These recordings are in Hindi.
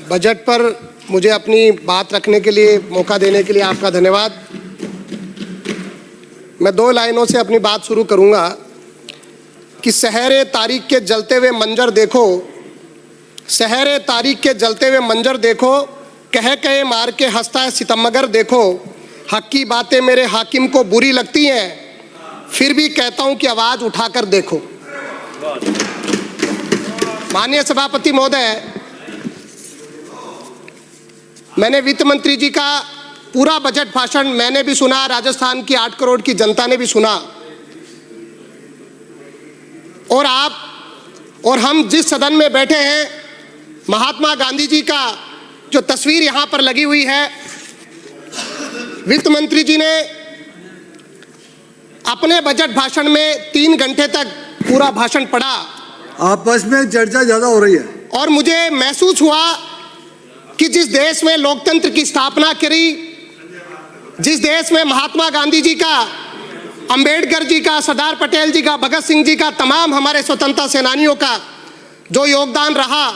बजट पर मुझे अपनी बात रखने के लिए मौका देने के लिए आपका धन्यवाद। मैं 2 लाइनों से अपनी बात शुरू करूंगा कि सहरे तारीख के जलते हुए मंजर देखो, सहरे तारीख के जलते हुए मंजर देखो, कह कहे मार के हंसता है सितमगर देखो, हक की बातें मेरे हाकिम को बुरी लगती हैं, फिर भी कहता हूं कि आवाज उठाकर देखो। माननीय सभापति महोदय, मैंने वित्त मंत्री जी का पूरा बजट भाषण मैंने भी सुना, राजस्थान की 8 करोड़ की जनता ने भी सुना, और आप और हम जिस सदन में बैठे हैं, महात्मा गांधी जी का जो तस्वीर यहां पर लगी हुई है, वित्त मंत्री जी ने अपने बजट भाषण में 3 घंटे तक पूरा भाषण पढ़ा। आपस में चर्चा ज्यादा हो रही है और मुझे महसूस हुआ कि जिस देश में लोकतंत्र की स्थापना करी, जिस देश में महात्मा गांधी जी का, अंबेडकर जी का, सरदार पटेल जी का, भगत सिंह जी का, तमाम हमारे स्वतंत्रता सेनानियों का जो योगदान रहा,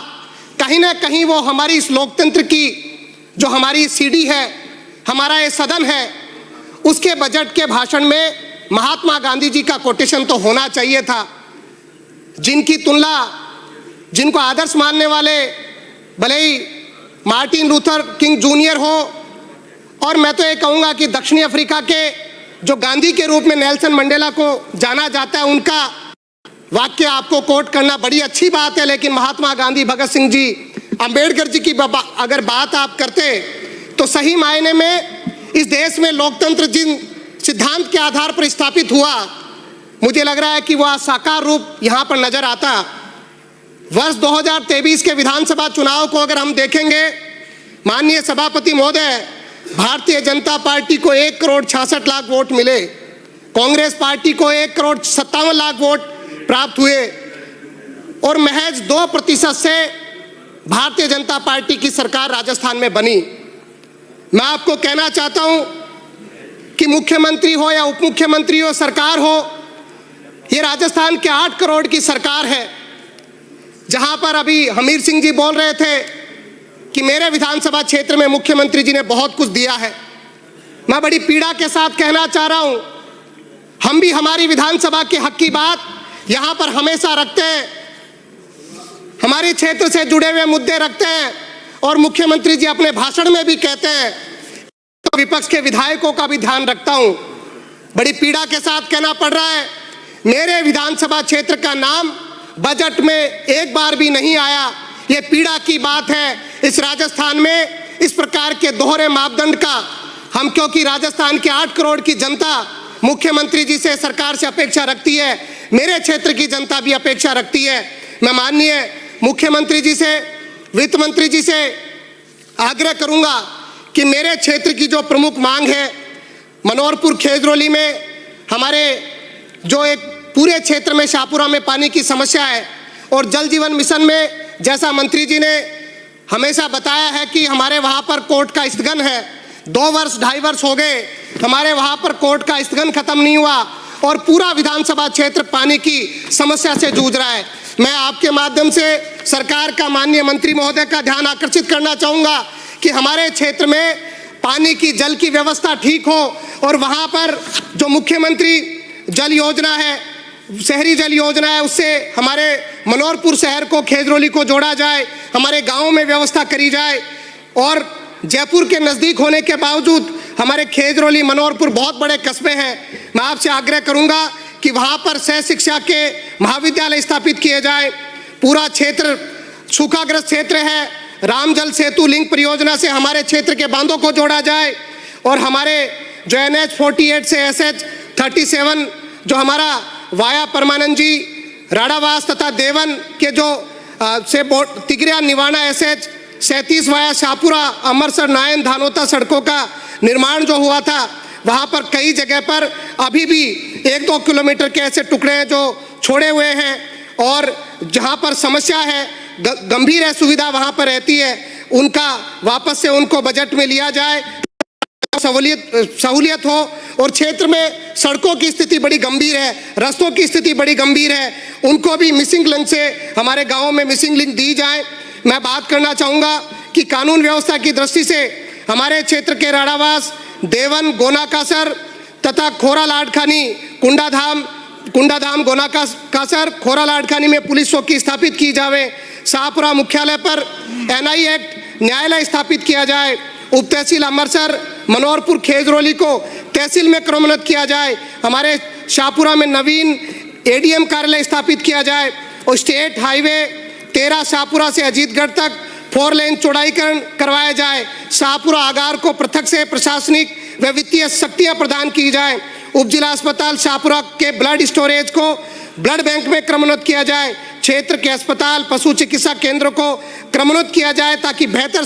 कहीं ना कहीं वो हमारी इस लोकतंत्र की जो हमारी सीढ़ी है, हमारा ये सदन है, उसके बजट के भाषण में महात्मा गांधी जी का कोटेशन तो होना चाहिए था। जिनकी तुलना, जिनको आदर्श मानने वाले भले ही मार्टिन लूथर किंग जूनियर हो, और मैं तो ये कहूँगा कि दक्षिणी अफ्रीका के जो गांधी के रूप में नेल्सन मंडेला को जाना जाता है, उनका वाक्य आपको कोट करना बड़ी अच्छी बात है, लेकिन महात्मा गांधी, भगत सिंह जी, अंबेडकर जी की अगर बात आप करते तो सही मायने में इस देश में लोकतंत्र जिन सिद्धांत के आधार पर स्थापित हुआ, मुझे लग रहा है कि वह साकार रूप यहाँ पर नजर आता। वर्ष 2023 के विधानसभा चुनाव को अगर हम देखेंगे, माननीय सभापति महोदय, भारतीय जनता पार्टी को 1,66,00,000 वोट मिले, कांग्रेस पार्टी को 1,57,00,000 वोट प्राप्त हुए, और महज 2% से भारतीय जनता पार्टी की सरकार राजस्थान में बनी। मैं आपको कहना चाहता हूं कि मुख्यमंत्री हो या उप मुख्यमंत्री हो, सरकार हो, ये राजस्थान के 8 करोड़ की सरकार है। जहां पर अभी हमीर सिंह जी बोल रहे थे कि मेरे विधानसभा क्षेत्र में मुख्यमंत्री जी ने बहुत कुछ दिया है, मैं बड़ी पीड़ा के साथ कहना चाह रहा हूं, हम भी हमारी विधानसभा के हक की बात यहां पर हमेशा रखते हैं, हमारे क्षेत्र से जुड़े हुए मुद्दे रखते हैं, और मुख्यमंत्री जी अपने भाषण में भी कहते हैं, तो विपक्ष के विधायकों का भी ध्यान रखता हूं। बड़ी पीड़ा के साथ कहना पड़ रहा है, मेरे विधानसभा क्षेत्र का नाम बजट में एक बार भी नहीं आया। ये पीड़ा की बात है इस राजस्थान में, इस प्रकार के दोहरे मापदंड का हम, क्योंकि राजस्थान के 8 करोड़ की जनता मुख्यमंत्री जी से, सरकार से अपेक्षा रखती है, मेरे क्षेत्र की जनता भी अपेक्षा रखती है। मैं माननीय मुख्यमंत्री जी से, वित्त मंत्री जी से आग्रह करूंगा कि मेरे क्षेत्र की जो प्रमुख मांग है, मनोहरपुर खेजरोली में हमारे जो एक पूरे क्षेत्र में शाहपुरा में पानी की समस्या है, और जल जीवन मिशन में जैसा मंत्री जी ने हमेशा बताया है कि हमारे वहाँ पर कोर्ट का स्थगन है, 2 वर्ष 2.5 वर्ष हो गए, हमारे वहाँ पर कोर्ट का स्थगन खत्म नहीं हुआ, और पूरा विधानसभा क्षेत्र पानी की समस्या से जूझ रहा है। मैं आपके माध्यम से सरकार का, माननीय मंत्री महोदय का ध्यान आकर्षित करना चाहूँगा कि हमारे क्षेत्र में पानी की, जल की व्यवस्था ठीक हो, और वहाँ पर जो मुख्यमंत्री जल योजना है, शहरी जल योजना है, उससे हमारे मनोहरपुर शहर को, खेजरोली को जोड़ा जाए, हमारे गाँव में व्यवस्था करी जाए, और जयपुर के नज़दीक होने के बावजूद हमारे खेजरोली, मनोहरपुर बहुत बड़े कस्बे हैं। मैं आपसे आग्रह करूंगा कि वहाँ पर सह शिक्षा के महाविद्यालय स्थापित किए जाए। पूरा क्षेत्र सूखाग्रस्त क्षेत्र है, राम जल सेतु लिंक परियोजना से हमारे क्षेत्र के बांधों को जोड़ा जाए, और हमारे जो NH 48 से SH 37 जो हमारा वाया परमानंद जी, राडावास तथा देवन के जो से तिगरिया निवाणा SH 37 वाया शाहपुरा, अमरसर, नायन, धानोता सड़कों का निर्माण जो हुआ था, वहाँ पर कई जगह पर अभी भी 1-2 किलोमीटर के ऐसे टुकड़े हैं जो छोड़े हुए हैं, और जहाँ पर समस्या है, गंभीर है सुविधा वहाँ पर रहती है, उनका वापस से उनको बजट में लिया जाए, सहूलियत हो। और क्षेत्र में सड़कों की स्थिति बड़ी गंभीर है, रास्तों की स्थिति बड़ी गंभीर है, उनको भी मिसिंग लिंक से हमारे गाँव में मिसिंग लिंक दी जाए। मैं बात करना चाहूँगा कि कानून व्यवस्था की दृष्टि से हमारे क्षेत्र के राणावास, देवन, गोना कासर तथा खोरा लाडखानी, कुंडाधाम गोना कासर खोरा लाडखानी में पुलिस चौकी स्थापित की जावे। शाहपुरा मुख्यालय पर NI एक्ट न्यायालय स्थापित किया जाए। उप तहसील अमरसर, मनोहरपुर, खेजरोली को तहसील में क्रमोन्नत किया जाए। हमारे शाहपुरा में नवीन ADM कार्यालय स्थापित किया जाए और स्टेट हाईवे 13 शाहपुरा से अजीतगढ़ तक 4 लेन चौड़ाईकरण करवाया जाए। शाहपुरा आगार को पृथक से प्रशासनिक व वित्तीय शक्तियाँ प्रदान की जाए। उप जिला अस्पताल शाहपुरा के ब्लड स्टोरेज को ब्लड बैंक में क्रमोन्नत किया जाए। क्षेत्र के अस्पताल, पशु चिकित्सा केंद्र को क्रमोन्नत किया जाए ताकि बेहतर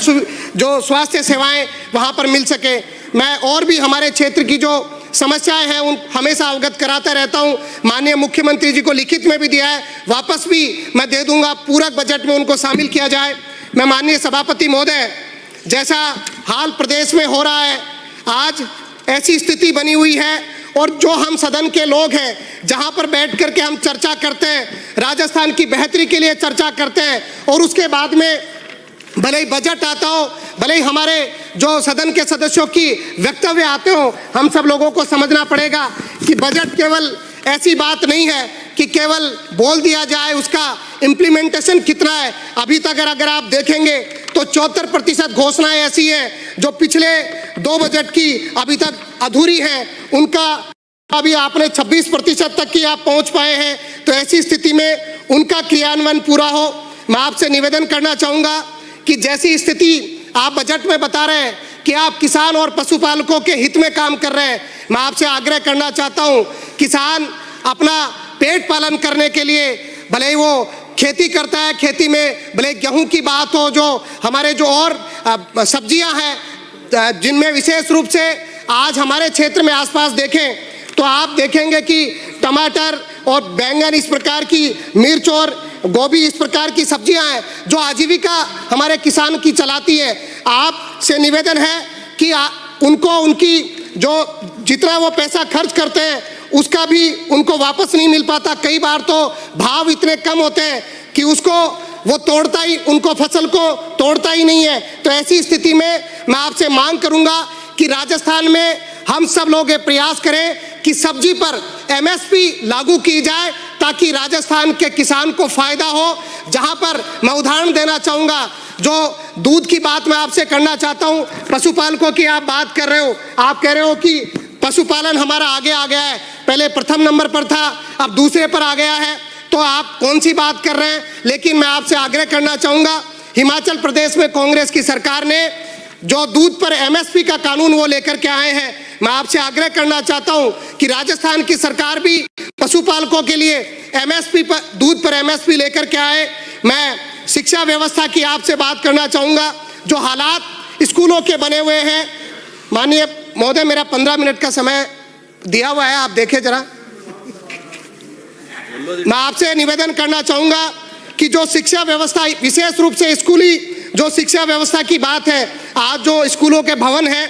जो स्वास्थ्य सेवाएं वहां पर मिल सके। मैं और भी हमारे क्षेत्र की जो समस्याएं हैं उन हमेशा अवगत कराता रहता हूं। माननीय मुख्यमंत्री जी को लिखित में भी दिया है, वापस भी मैं दे दूंगा, पूरक बजट में उनको शामिल किया जाए। मैं माननीय सभापति महोदय, जैसा हाल प्रदेश में हो रहा है, आज ऐसी स्थिति बनी हुई है और जो हम सदन के लोग हैं, जहां पर बैठ करके हम चर्चा करते हैं, राजस्थान की बेहतरी के लिए चर्चा करते हैं और उसके बाद में भले ही बजट आता हो, भले ही हमारे जो सदन के सदस्यों की वक्तव्य आते हो, हम सब लोगों को समझना पड़ेगा कि बजट केवल ऐसी बात नहीं है कि केवल बोल दिया जाए, उसका इम्प्लीमेंटेशन कितना है। अभी तक अगर आप देखेंगे तो 74% घोषणाएं ऐसी हैं जो पिछले 2 बजट की अभी तक अधूरी हैं, उनका अभी आपने 26% तक की आप पहुंच पाए हैं। तो ऐसी स्थिति में उनका क्रियान्वयन पूरा हो। मैं आपसे निवेदन करना चाहूँगा कि जैसी स्थिति आप बजट में बता रहे हैं कि आप किसान और पशुपालकों के हित में काम कर रहे हैं, मैं आपसे आग्रह करना चाहता हूँ, किसान अपना पेट पालन करने के लिए भले ही वो खेती करता है, खेती में भले गेहूं की बात हो, जो हमारे जो और सब्जियां हैं जिनमें विशेष रूप से आज हमारे क्षेत्र में आसपास देखें तो आप देखेंगे कि टमाटर और बैंगन, इस प्रकार की मिर्च और गोभी, इस प्रकार की सब्जियां हैं जो आजीविका हमारे किसान की चलाती है। आपसे निवेदन है कि उनको उनकी जो जितना वो पैसा खर्च करते हैं उसका भी उनको वापस नहीं मिल पाता। कई बार तो भाव इतने कम होते हैं कि उसको वो तोड़ता ही, उनको फसल को तोड़ता ही नहीं है। तो ऐसी स्थिति में मैं आपसे मांग करूंगा कि राजस्थान में हम सब लोग ये प्रयास करें कि सब्जी पर MSP लागू की जाए ताकि राजस्थान के किसान को फायदा हो। जहां पर मैं उदाहरण देना चाहूँगा, जो दूध की बात मैं आपसे करना चाहता हूँ, पशुपालकों की आप बात कर रहे हो, आप कह रहे हो कि पशुपालन हमारा आगे आ गया है, पहले प्रथम नंबर पर था अब दूसरे पर आ गया है, तो आप कौन सी बात कर रहे हैं। लेकिन मैं आपसे आग्रह करना चाहूँगा, हिमाचल प्रदेश में कांग्रेस की सरकार ने जो दूध पर MSP का कानून वो लेकर के आए हैं, मैं आपसे आग्रह करना चाहता हूं कि राजस्थान की सरकार भी पशुपालकों के लिए MSP पर, दूध पर MSP लेकर के आए। मैं शिक्षा व्यवस्था की आपसे बात करना चाहूँगा, जो हालात स्कूलों के बने हुए हैं। माननीय महोदय, मेरा 15 मिनट का समय दिया हुआ है, आप देखें जरा। मैं आपसे निवेदन करना चाहूँगा कि जो शिक्षा व्यवस्था, विशेष रूप से स्कूली जो शिक्षा व्यवस्था की बात है, आज जो स्कूलों के भवन हैं,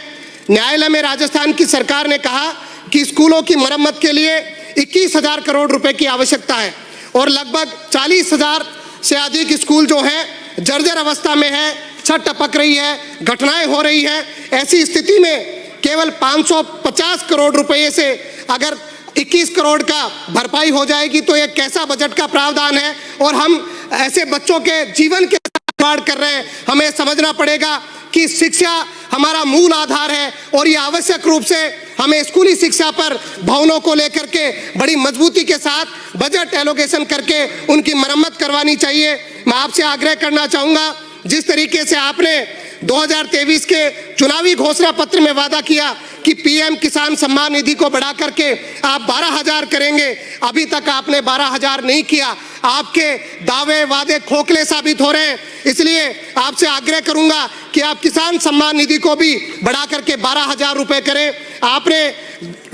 न्यायालय में राजस्थान की सरकार ने कहा कि स्कूलों की मरम्मत के लिए 21,000 करोड़ रुपए की आवश्यकता है और लगभग 40,000 से अधिक स्कूल जो हैं जर्जर अवस्था में है, छत टपक रही है, घटनाएं हो रही हैं। ऐसी स्थिति में केवल 550 करोड़ रुपए से अगर 21 करोड़ का भरपाई हो जाएगी तो ये कैसा बजट का प्रावधान है। और हम ऐसे बच्चों के जीवन के कर रहे हैं, हमें समझना पड़ेगा कि शिक्षा हमारा मूल आधार है और ये आवश्यक रूप से हमें स्कूली शिक्षा पर भवनों को लेकर के बड़ी मजबूती के साथ बजट एलोकेशन करके उनकी मरम्मत करवानी चाहिए। मैं आपसे आग्रह करना चाहूँगा, जिस तरीके से आपने 2023 के चुनावी घोषणा पत्र में वादा किया कि PM किसान सम्मान निधि को बढ़ा करके आप 12,000 करेंगे, अभी तक आपने 12,000 नहीं किया। आपके दावे वादे खोखले साबित हो रहे हैं, इसलिए आपसे आग्रह करूंगा कि आप किसान सम्मान निधि को भी बढ़ा करके 12,000 रुपए करें। आपने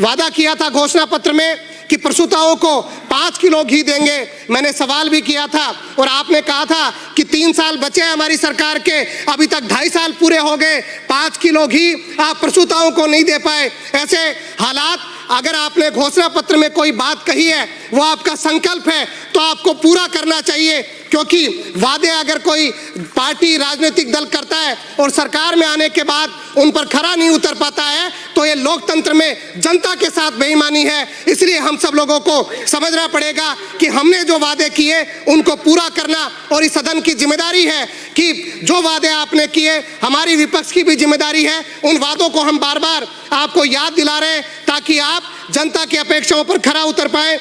वादा किया था घोषणा पत्र में कि प्रसूताओं को 5 किलो घी देंगे। मैंने सवाल भी किया था और आपने कहा था कि 3 साल बचे हैं हमारी सरकार के, अभी तक 2.5 साल पूरे हो गए, 5 किलो घी आप प्रसूताओं को नहीं दे पाए। ऐसे हालात, अगर आपने घोषणा पत्र में कोई बात कही है, वो आपका संकल्प है, तो आपको पूरा करना चाहिए, क्योंकि वादे अगर कोई पार्टी राजनीतिक दल करता है और सरकार में आने के बाद उन पर खरा नहीं उतर पाता है, तो ये लोकतंत्र में जनता के साथ बेईमानी है। इसलिए हम सब लोगों को समझना पड़ेगा कि हमने जो वादे किए उनको पूरा करना, और इस सदन की जिम्मेदारी है कि जो वादे आपने किए, हमारी विपक्ष की भी जिम्मेदारी है, उन वादों को हम बार बार आपको याद दिला रहे हैं ताकि आप जनता की अपेक्षाओं पर खरा उतर पाए।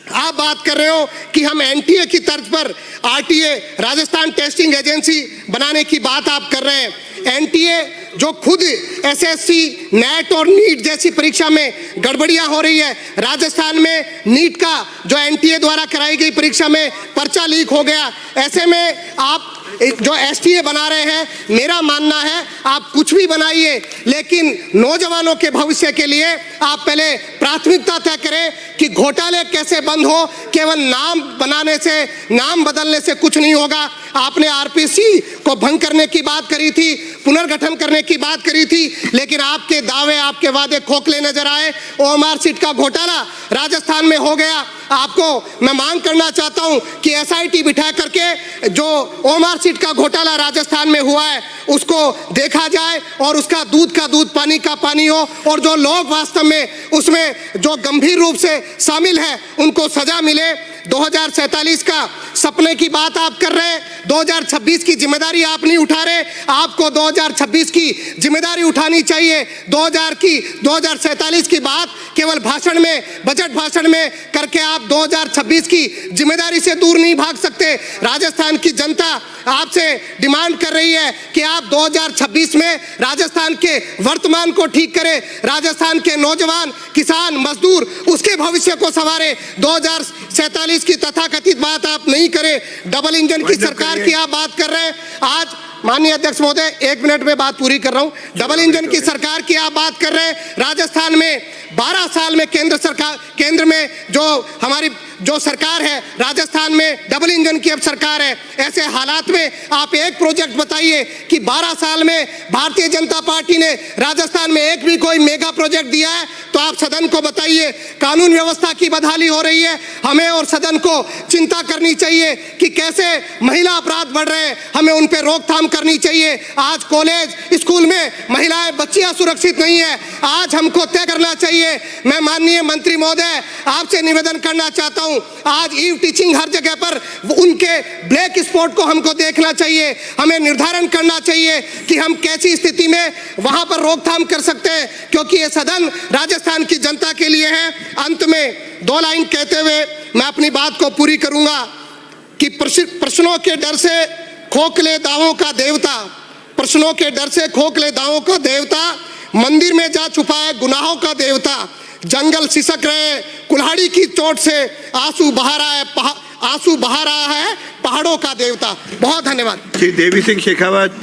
आप बात कर रहे हो कि हम एनटीए की तर्ज पर आरटीए, राजस्थान टेस्टिंग एजेंसी बनाने की बात आप कर रहे हैं। एनटीए जो खुद एसएससी, नेट और नीट जैसी परीक्षा में गड़बड़ियां हो रही है, राजस्थान में नीट का जो एनटीए द्वारा कराई गई परीक्षा में पर्चा लीक हो गया, ऐसे में आप जो एसटीए बना रहे हैं, मेरा मानना है आप कुछ भी बनाइए, लेकिन नौजवानों के भविष्य के लिए आप पहले प्राथमिकता तय करें कि घोटाले कैसे बंद हो। केवल नाम बनाने से, नाम बदलने से कुछ नहीं होगा। आपने आरपीसी को भंग करने की बात करी थी, पुनर्गठन करने की बात करी थी, लेकिन आपके दावे, आपके वादे खोखले नजर आए। ओएमआर सीट का घोटाला राजस्थान में हो गया। आपको मैं मांग करना चाहता हूं कि एसआईटी बिठा करके जो ओएमआर सीट का घोटाला राजस्थान में हुआ है उसको देखा जाए और उसका दूध का दूध, पानी का पानी हो, और जो लोग वास्तव में उसमें जो गंभीर रूप से शामिल है उनको सजा मिले। 2047 का सपने की बात आप कर रहे हैं, 2026 की जिम्मेदारी आप नहीं उठा रहे। आपको 2026 की जिम्मेदारी उठानी चाहिए। 2047 की बात केवल भाषण में, बजट भाषण में करके आप 2026 की जिम्मेदारी से दूर नहीं भाग सकते। राजस्थान की जनता आपसे डिमांड कर रही है कि आप 2026 में राजस्थान के वर्तमान को ठीक करें, राजस्थान के नौजवान, किसान, मजदूर, उसके भविष्य को संवारे। 2047 की तथाकथित बात आप नहीं करें। डबल इंजन की सरकार की आप बात कर रहे हैं। आज माननीय अध्यक्ष महोदय, 1 मिनट में बात पूरी कर रहा हूं। डबल इंजन की सरकार की आप बात कर रहे हैं। राजस्थान में 12 साल में केंद्र में जो सरकार है, राजस्थान में डबल इंजन की अब सरकार है। ऐसे हालात में आप एक प्रोजेक्ट बताइए कि 12 साल में भारतीय जनता पार्टी ने राजस्थान में एक भी कोई मेगा प्रोजेक्ट दिया है तो आप सदन को बताइए। कानून व्यवस्था की बदहाली हो रही है, हमें और सदन को चिंता करनी चाहिए कि कैसे महिला अपराध बढ़ रहे हैं, हमें उन पर रोकथाम करनी चाहिए। आज कॉलेज, स्कूल में महिलाएं, बच्चियां सुरक्षित नहीं है। आज हमको तय करना चाहिए। मैं माननीय मंत्री महोदय आपसे निवेदन करना चाहता हूं, आज ईव टीचिंग हर जगह पर, उनके ब्लैक स्पॉट को हमको देखना चाहिए। हमें निर्धारण करना चाहिए कि हम कैसी स्थिति में वहां पर रोकथाम कर सकते हैं, क्योंकि ये सदन राजस्थान की जनता के लिए है। अंत में 2 लाइन कहते हुए मैं अपनी बात को पूरी करूंगा कि प्रश्नों के डर से खोखले दावों का देवता, प्रश्नों के डर से खोखले दावों का देवता, मंदिर में जा छुपा है गुनाहों का देवता, जंगल सिसक रहे, कुल्हाड़ी की चोट से आंसू बहा रहा है पहाड़ों का देवता। बहुत धन्यवाद। श्री देवी सिंह शेखावत।